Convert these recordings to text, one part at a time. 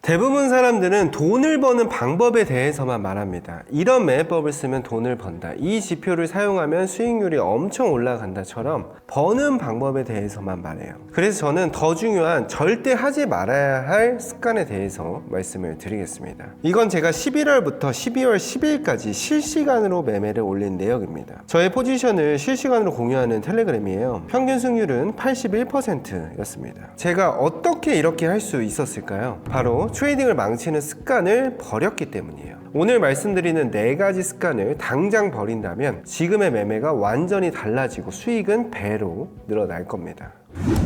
대부분 사람들은 돈을 버는 방법에 대해서만 말합니다. 이런 매매법을 쓰면 돈을 번다. 이 지표를 사용하면 수익률이 엄청 올라간다처럼 버는 방법에 대해서만 말해요. 그래서 저는 더 중요한 절대 하지 말아야 할 습관에 대해서 말씀을 드리겠습니다. 이건 제가 11월부터 12월 10일까지 실시간으로 매매를 올린 내역입니다. 저의 포지션을 실시간으로 공유하는 텔레그램이에요. 평균 승률은 81%였습니다. 제가 어떻게 이렇게 할 수 있었을까요? 바로 트레이딩을 망치는 습관을 버렸기 때문이에요. 오늘 말씀드리는 4가지 습관을 당장 버린다면 지금의 매매가 완전히 달라지고 수익은 배로 늘어날 겁니다.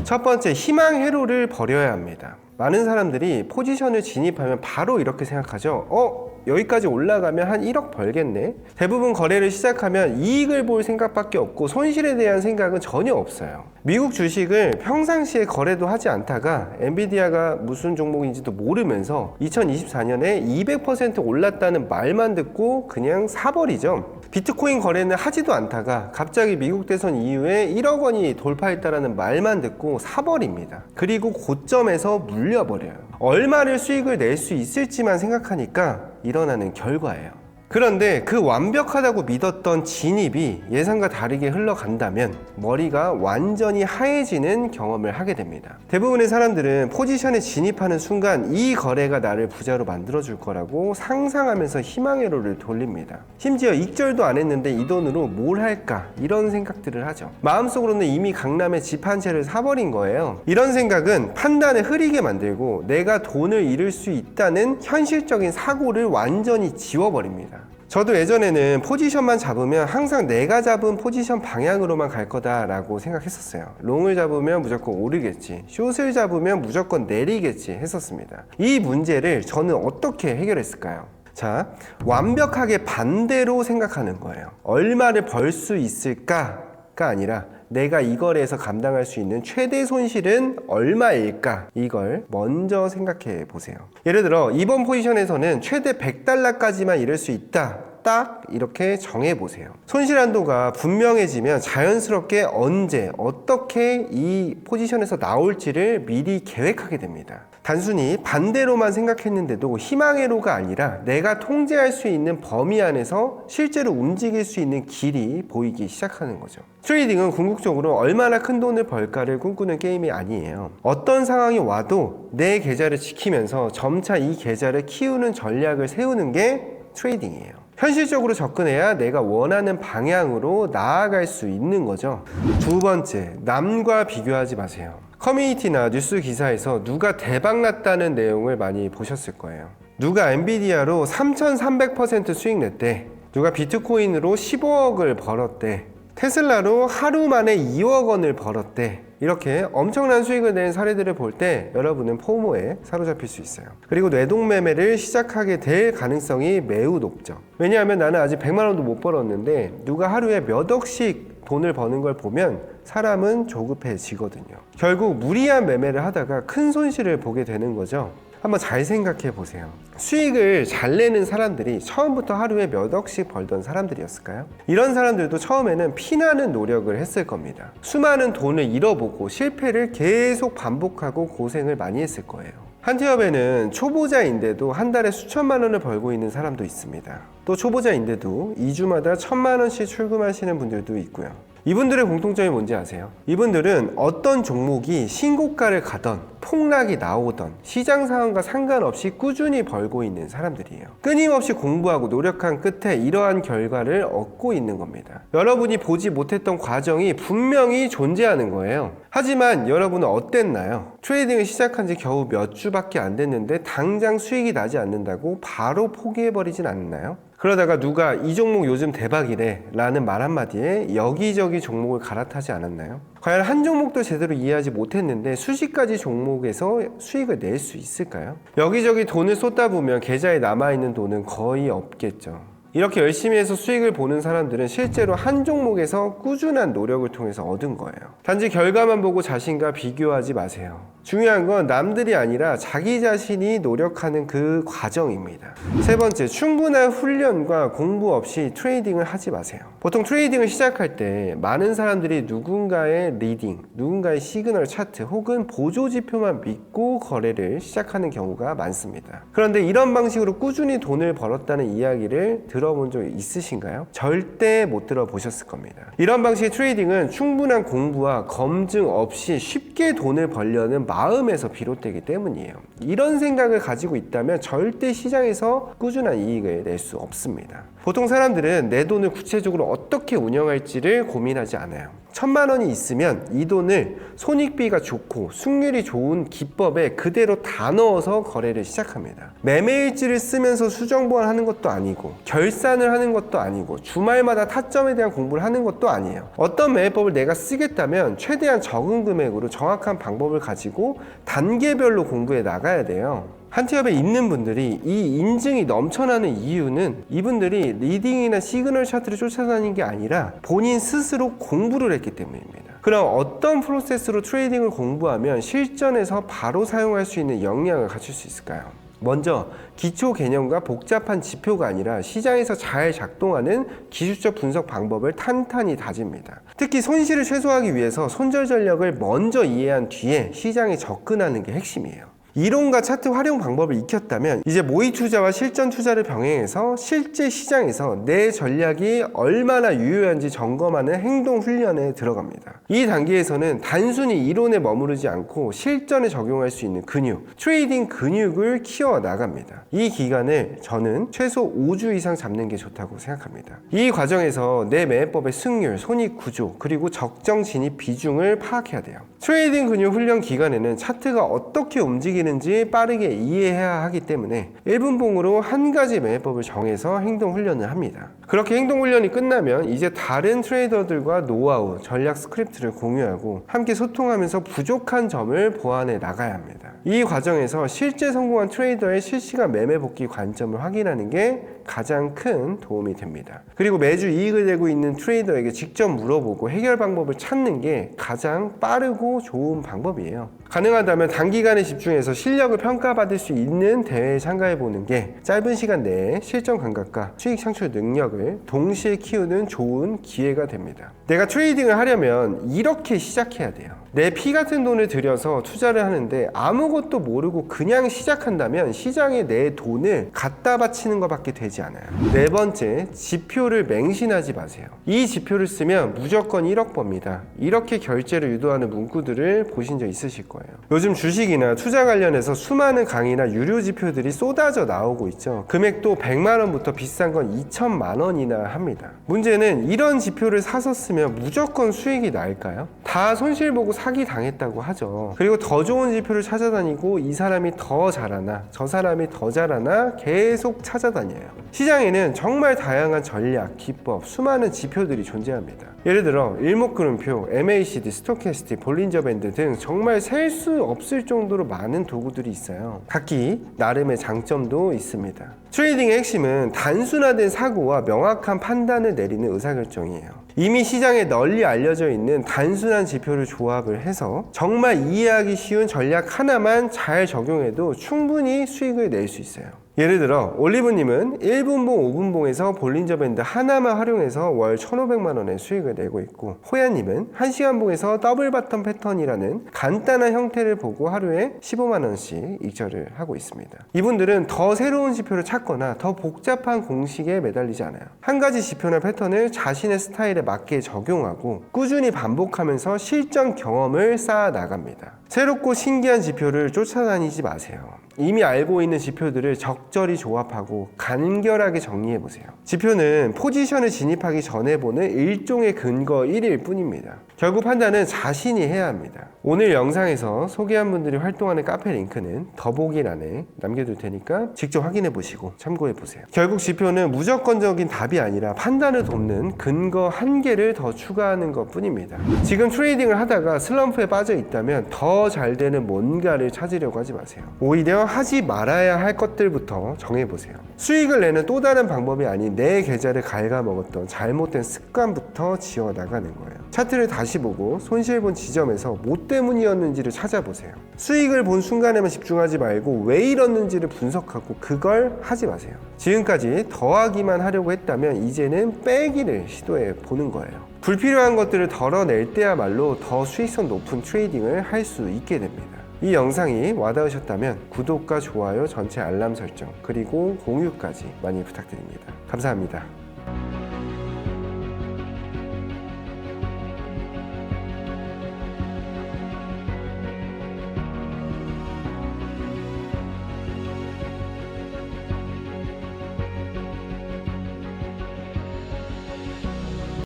첫 번째, 희망 회로를 버려야 합니다. 많은 사람들이 포지션을 진입하면 바로 이렇게 생각하죠. 여기까지 올라가면 한 1억 벌겠네. 대부분 거래를 시작하면 이익을 볼 생각밖에 없고 손실에 대한 생각은 전혀 없어요. 미국 주식을 평상시에 거래도 하지 않다가 엔비디아가 무슨 종목인지도 모르면서 2024년에 200% 올랐다는 말만 듣고 그냥 사버리죠. 비트코인 거래는 하지도 않다가 갑자기 미국 대선 이후에 1억 원이 돌파했다라는 말만 듣고 사버립니다. 그리고 고점에서 물려버려요. 얼마를 수익을 낼 수 있을지만 생각하니까 일어나는 결과예요. 그런데 그 완벽하다고 믿었던 진입이 예상과 다르게 흘러간다면 머리가 완전히 하얘지는 경험을 하게 됩니다. 대부분의 사람들은 포지션에 진입하는 순간 이 거래가 나를 부자로 만들어줄 거라고 상상하면서 희망회로를 돌립니다. 심지어 익절도 안 했는데 이 돈으로 뭘 할까 이런 생각들을 하죠. 마음속으로는 이미 강남에 집 한 채를 사버린 거예요. 이런 생각은 판단을 흐리게 만들고 내가 돈을 잃을 수 있다는 현실적인 사고를 완전히 지워버립니다. 저도 예전에는 포지션만 잡으면 항상 내가 잡은 포지션 방향으로만 갈 거다라고 생각했었어요. 롱을 잡으면 무조건 오르겠지, 숏을 잡으면 무조건 내리겠지 했었습니다. 이 문제를 저는 어떻게 해결했을까요? 자, 완벽하게 반대로 생각하는 거예요. 얼마를 벌 수 있을까가 아니라 내가 이 거래에서 감당할 수 있는 최대 손실은 얼마일까? 이걸 먼저 생각해 보세요. 예를 들어 이번 포지션에서는 최대 $100까지만 잃을 수 있다. 딱 이렇게 정해보세요. 손실 한도가 분명해지면 자연스럽게 언제 어떻게 이 포지션에서 나올지를 미리 계획하게 됩니다. 단순히 반대로만 생각했는데도 희망회로가 아니라 내가 통제할 수 있는 범위 안에서 실제로 움직일 수 있는 길이 보이기 시작하는 거죠. 트레이딩은 궁극적으로 얼마나 큰 돈을 벌까를 꿈꾸는 게임이 아니에요. 어떤 상황이 와도 내 계좌를 지키면서 점차 이 계좌를 키우는 전략을 세우는 게 트레이딩이에요. 현실적으로 접근해야 내가 원하는 방향으로 나아갈 수 있는 거죠. 두 번째, 남과 비교하지 마세요. 커뮤니티나 뉴스 기사에서 누가 대박났다는 내용을 많이 보셨을 거예요. 누가 엔비디아로 3300% 수익 냈대, 누가 비트코인으로 15억을 벌었대, 테슬라로 하루 만에 2억 원을 벌었대. 이렇게 엄청난 수익을 낸 사례들을 볼 때 여러분은 포모에 사로잡힐 수 있어요. 그리고 뇌동매매를 시작하게 될 가능성이 매우 높죠. 왜냐하면 나는 아직 100만 원도 못 벌었는데 누가 하루에 몇 억씩 돈을 버는 걸 보면 사람은 조급해지거든요. 결국 무리한 매매를 하다가 큰 손실을 보게 되는 거죠. 한번 잘 생각해 보세요. 수익을 잘 내는 사람들이 처음부터 하루에 몇 억씩 벌던 사람들이었을까요? 이런 사람들도 처음에는 피나는 노력을 했을 겁니다. 수많은 돈을 잃어보고 실패를 계속 반복하고 고생을 많이 했을 거예요. 한티업에는 초보자인데도 한 달에 수천만 원을 벌고 있는 사람도 있습니다. 또 초보자인데도 2주마다 1000만 원씩 출금하시는 분들도 있고요. 이분들의 공통점이 뭔지 아세요? 이분들은 어떤 종목이 신고가를 가던 폭락이 나오던 시장 상황과 상관없이 꾸준히 벌고 있는 사람들이에요. 끊임없이 공부하고 노력한 끝에 이러한 결과를 얻고 있는 겁니다. 여러분이 보지 못했던 과정이 분명히 존재하는 거예요. 하지만 여러분은 어땠나요? 트레이딩을 시작한 지 겨우 몇 주밖에 안 됐는데 당장 수익이 나지 않는다고 바로 포기해버리진 않나요? 그러다가 누가 이 종목 요즘 대박이래 라는 말 한마디에 여기저기 종목을 갈아타지 않았나요? 과연 한 종목도 제대로 이해하지 못했는데 수십 가지 종목에서 수익을 낼 수 있을까요? 여기저기 돈을 쏟다 보면 계좌에 남아있는 돈은 거의 없겠죠. 이렇게 열심히 해서 수익을 보는 사람들은 실제로 한 종목에서 꾸준한 노력을 통해서 얻은 거예요. 단지 결과만 보고 자신과 비교하지 마세요. 중요한 건 남들이 아니라 자기 자신이 노력하는 그 과정입니다. 세 번째, 충분한 훈련과 공부 없이 트레이딩을 하지 마세요. 보통 트레이딩을 시작할 때 많은 사람들이 누군가의 리딩, 누군가의 시그널 차트 혹은 보조 지표만 믿고 거래를 시작하는 경우가 많습니다. 그런데 이런 방식으로 꾸준히 돈을 벌었다는 이야기를 들어본 적 있으신가요? 절대 못 들어보셨을 겁니다. 이런 방식의 트레이딩은 충분한 공부와 검증 없이 쉽게 돈을 벌려는 마음에서 비롯되기 때문이에요. 이런 생각을 가지고 있다면 절대 시장에서 꾸준한 이익을 낼 수 없습니다. 보통 사람들은 내 돈을 구체적으로 어떻게 운영할지를 고민하지 않아요. 1,000만 원이 있으면 이 돈을 손익비가 좋고 수익률이 좋은 기법에 그대로 다 넣어서 거래를 시작합니다. 매매일지를 쓰면서 수정 보완하는 것도 아니고 결산을 하는 것도 아니고 주말마다 타점에 대한 공부를 하는 것도 아니에요. 어떤 매매법을 내가 쓰겠다면 최대한 적은 금액으로 정확한 방법을 가지고 단계별로 공부해 나가야 돼요. 한티업에 있는 분들이 이 인증이 넘쳐나는 이유는 이분들이 리딩이나 시그널 차트를 쫓아다니는 게 아니라 본인 스스로 공부를 했기 때문입니다. 그럼 어떤 프로세스로 트레이딩을 공부하면 실전에서 바로 사용할 수 있는 역량을 갖출 수 있을까요? 먼저 기초 개념과 복잡한 지표가 아니라 시장에서 잘 작동하는 기술적 분석 방법을 탄탄히 다집니다. 특히 손실을 최소화하기 위해서 손절 전략을 먼저 이해한 뒤에 시장에 접근하는 게 핵심이에요. 이론과 차트 활용 방법을 익혔다면 이제 모의 투자와 실전 투자를 병행해서 실제 시장에서 내 전략이 얼마나 유효한지 점검하는 행동 훈련에 들어갑니다. 이 단계에서는 단순히 이론에 머무르지 않고 실전에 적용할 수 있는 근육, 트레이딩 근육을 키워 나갑니다. 이 기간을 저는 최소 5주 이상 잡는 게 좋다고 생각합니다. 이 과정에서 내 매매법의 승률, 손익 구조, 그리고 적정 진입 비중을 파악해야 돼요. 트레이딩 근육 훈련 기간에는 차트가 어떻게 움직이는지 빠르게 이해해야 하기 때문에 1분봉으로 한 가지 매매법을 정해서 행동 훈련을 합니다. 그렇게 행동 훈련이 끝나면 이제 다른 트레이더들과 노하우, 전략 스크립트를 공유하고 함께 소통하면서 부족한 점을 보완해 나가야 합니다. 이 과정에서 실제 성공한 트레이더의 실시간 매매 복귀 관점을 확인하는 게 가장 큰 도움이 됩니다. 그리고 매주 이익을 내고 있는 트레이더에게 직접 물어보고 해결 방법을 찾는 게 가장 빠르고 좋은 방법이에요. 가능하다면 단기간에 집중해서 실력을 평가받을 수 있는 대회에 참가해보는 게 짧은 시간 내에 실전 감각과 수익 창출 능력을 동시에 키우는 좋은 기회가 됩니다. 내가 트레이딩을 하려면 이렇게 시작해야 돼요. 내 피 같은 돈을 들여서 투자를 하는데 아무것도 모르고 그냥 시작한다면 시장에 내 돈을 갖다 바치는 것밖에 되지 않아요. 네 번째, 지표를 맹신하지 마세요. 이 지표를 쓰면 무조건 1억 법니다. 이렇게 결제를 유도하는 문구들을 보신 적 있으실 거예요. 요즘 주식이나 투자 관련해서 수많은 강의나 유료 지표들이 쏟아져 나오고 있죠. 금액도 100만 원부터 비싼 건 2천만 원이나 합니다. 문제는 이런 지표를 사서 쓰면 무조건 수익이 날까요? 다 손실 보고 사기 당했다고 하죠. 그리고 더 좋은 지표를 찾아다니고 이 사람이 더 잘하나 저 사람이 더 잘하나 계속 찾아다녀요. 시장에는 정말 다양한 전략, 기법, 수많은 지표들이 존재합니다. 예를 들어 일목구름표, MACD, 스토캐스틱, 볼린저 밴드 등 정말 셀 수 없을 정도로 많은 도구들이 있어요. 각기 나름의 장점도 있습니다. 트레이딩의 핵심은 단순화된 사고와 명확한 판단을 내리는 의사결정이에요. 이미 시장에 널리 알려져 있는 단순한 지표를 조합을 해서 정말 이해하기 쉬운 전략 하나만 잘 적용해도 충분히 수익을 낼 수 있어요. 예를 들어 올리브님은 1분봉, 5분봉에서 볼린저 밴드 하나만 활용해서 월 1,500만 원의 수익을 내고 있고, 호야님은 1시간봉에서 더블 바텀 패턴이라는 간단한 형태를 보고 하루에 15만 원씩 익절을 하고 있습니다. 이분들은 더 새로운 지표를 찾거나 더 복잡한 공식에 매달리지 않아요. 한 가지 지표나 패턴을 자신의 스타일에 맞게 적용하고 꾸준히 반복하면서 실전 경험을 쌓아 나갑니다. 새롭고 신기한 지표를 쫓아다니지 마세요. 이미 알고 있는 지표들을 적절히 조합하고 간결하게 정리해보세요. 지표는 포지션을 진입하기 전에 보는 일종의 근거 1일 뿐입니다. 결국 판단은 자신이 해야 합니다. 오늘 영상에서 소개한 분들이 활동하는 카페 링크는 더보기란에 남겨둘 테니까 직접 확인해보시고 참고해보세요. 결국 지표는 무조건적인 답이 아니라 판단을 돕는 근거 한 개를 더 추가하는 것 뿐입니다. 지금 트레이딩을 하다가 슬럼프에 빠져 있다면 더 잘 되는 뭔가를 찾으려고 하지 마세요. 오히려 하지 말아야 할 것들부터 정해보세요. 수익을 내는 또 다른 방법이 아닌 내 계좌를 갉아먹었던 잘못된 습관부터 지워나가는 거예요. 차트를 다시 보고 손실 본 지점에서 뭐 때문이었는지를 찾아보세요. 수익을 본 순간에만 집중하지 말고 왜 이랬는지를 분석하고 그걸 하지 마세요. 지금까지 더하기만 하려고 했다면 이제는 빼기를 시도해 보는 거예요. 불필요한 것들을 덜어낼 때야말로 더 수익성 높은 트레이딩을 할 수 있게 됩니다. 이 영상이 와닿으셨다면 구독과 좋아요, 전체 알람 설정, 그리고 공유까지 많이 부탁드립니다. 감사합니다.